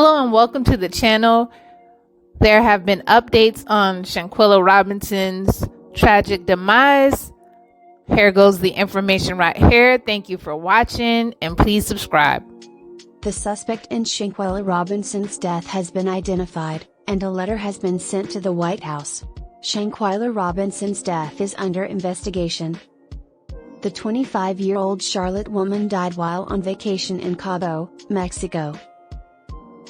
Hello and welcome to the channel. There have been updates on Shanquella Robinson's tragic demise. Here goes the information right here. Thank you for watching and please subscribe. The suspect in Shanquella Robinson's death has been identified, and a letter has been sent to the White House. Shanquella Robinson's death is under investigation. The 25-year-old Charlotte woman died while on vacation in Cabo, Mexico.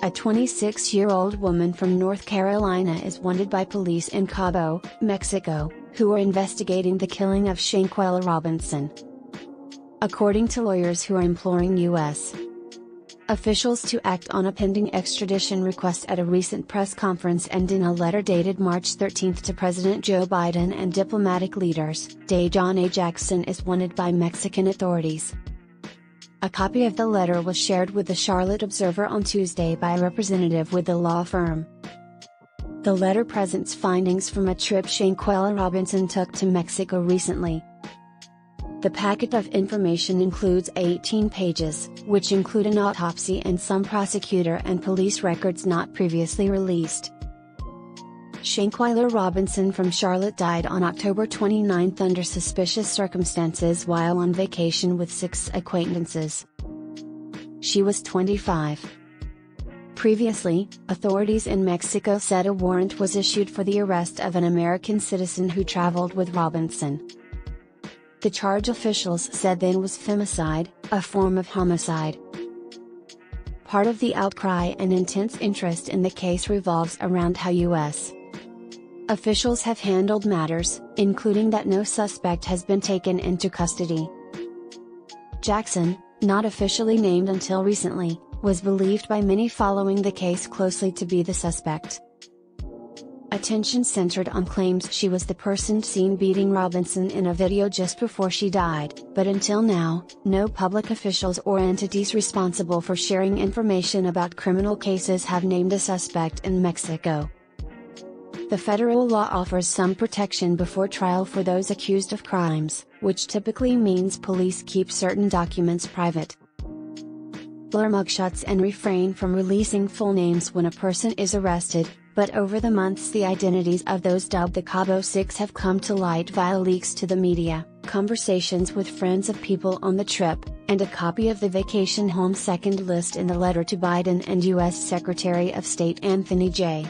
A 26-year-old woman from North Carolina is wanted by police in Cabo, Mexico, who are investigating the killing of Shanquella Robinson. According to lawyers who are imploring U.S. officials to act on a pending extradition request at a recent press conference and in a letter dated March 13 to President Joe Biden and diplomatic leaders, Dejan A. Jackson is wanted by Mexican authorities. A copy of the letter was shared with the Charlotte Observer on Tuesday by a representative with the law firm. The letter presents findings from a trip Shanquella Robinson took to Mexico recently. The packet of information includes 18 pages, which include an autopsy and some prosecutor and police records not previously released. Shanquella Robinson from Charlotte died on October 29 under suspicious circumstances while on vacation with 6 acquaintances. She was 25. Previously, authorities in Mexico said a warrant was issued for the arrest of an American citizen who traveled with Robinson. The charge officials said then was femicide, a form of homicide. Part of the outcry and intense interest in the case revolves around how U.S. officials have handled matters, including that no suspect has been taken into custody. Jackson, not officially named until recently, was believed by many following the case closely to be the suspect. Attention centered on claims she was the person seen beating Robinson in a video just before she died, but until now, no public officials or entities responsible for sharing information about criminal cases have named a suspect in Mexico. The federal law offers some protection before trial for those accused of crimes, which typically means police keep certain documents private, blur mugshots and refrain from releasing full names when a person is arrested, but over the months the identities of those dubbed the Cabo Six have come to light via leaks to the media, conversations with friends of people on the trip, and a copy of the vacation home second list in the letter to Biden and U.S. Secretary of State Anthony J.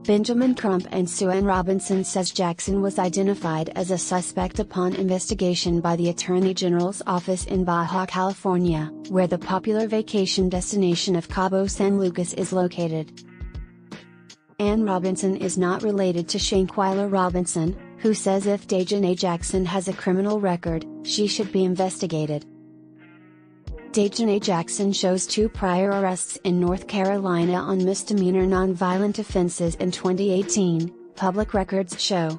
Benjamin Crump and Sue Ann Robinson says Jackson was identified as a suspect upon investigation by the Attorney General's office in Baja California, where the popular vacation destination of Cabo San Lucas is located. Ann Robinson is not related to Shanquella Robinson, who says if Dejan A. Jackson has a criminal record, she should be investigated. Dejan A. Jackson shows 2 prior arrests in North Carolina on misdemeanor nonviolent offenses in 2018, public records show.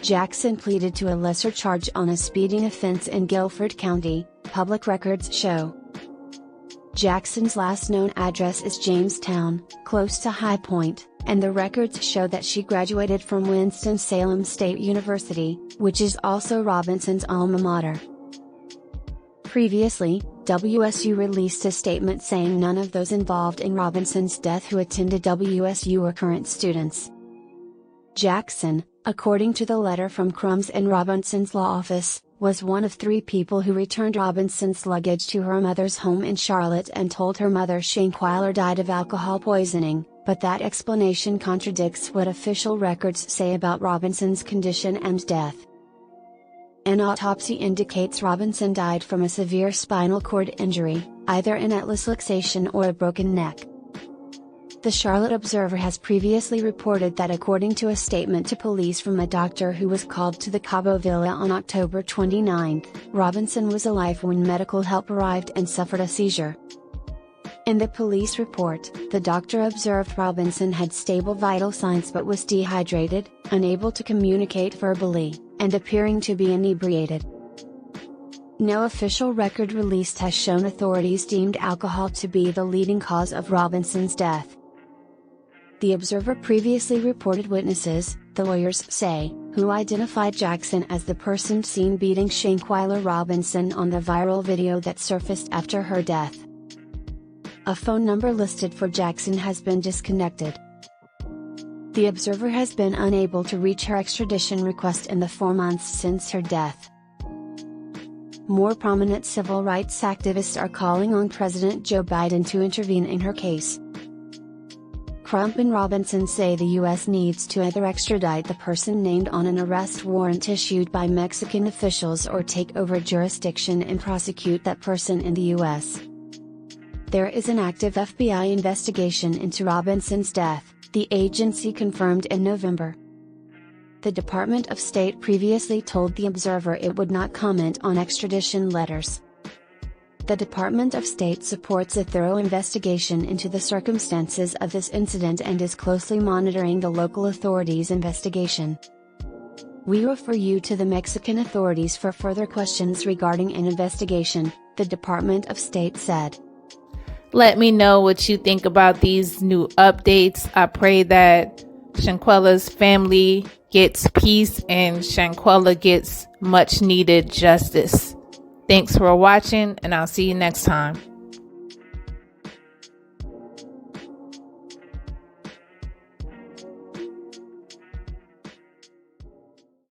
Jackson pleaded to a lesser charge on a speeding offense in Guilford County, public records show. Jackson's last known address is Jamestown, close to High Point, and the records show that she graduated from Winston-Salem State University, which is also Robinson's alma mater. Previously, WSU released a statement saying none of those involved in Robinson's death who attended WSU are current students. Jackson, according to the letter from Crumbs and Robinson's law office, was one of 3 people who returned Robinson's luggage to her mother's home in Charlotte and told her mother Shanquella died of alcohol poisoning, but that explanation contradicts what official records say about Robinson's condition and death. An autopsy indicates Robinson died from a severe spinal cord injury, either an atlas luxation or a broken neck. The Charlotte Observer has previously reported that according to a statement to police from a doctor who was called to the Cabo Villa on October 29, Robinson was alive when medical help arrived and suffered a seizure. In the police report, the doctor observed Robinson had stable vital signs but was dehydrated, unable to communicate verbally, and appearing to be inebriated. No official record released has shown authorities deemed alcohol to be the leading cause of Robinson's death. The Observer previously reported witnesses, the lawyers say, who identified Jackson as the person seen beating Shanquella Robinson on the viral video that surfaced after her death. A phone number listed for Jackson has been disconnected. The Observer has been unable to reach her extradition request in the 4 months since her death. More prominent civil rights activists are calling on President Joe Biden to intervene in her case. Crump and Robinson say the U.S. needs to either extradite the person named on an arrest warrant issued by Mexican officials or take over jurisdiction and prosecute that person in the U.S. There is an active FBI investigation into Robinson's death, the agency confirmed in November. The Department of State previously told The Observer it would not comment on extradition letters. The Department of State supports a thorough investigation into the circumstances of this incident and is closely monitoring the local authorities' investigation. We refer you to the Mexican authorities for further questions regarding an investigation, the Department of State said. Let me know what you think about these new updates. I pray that Shanquella's family gets peace and Shanquella gets much needed justice. Thanks for watching, and I'll see you next time.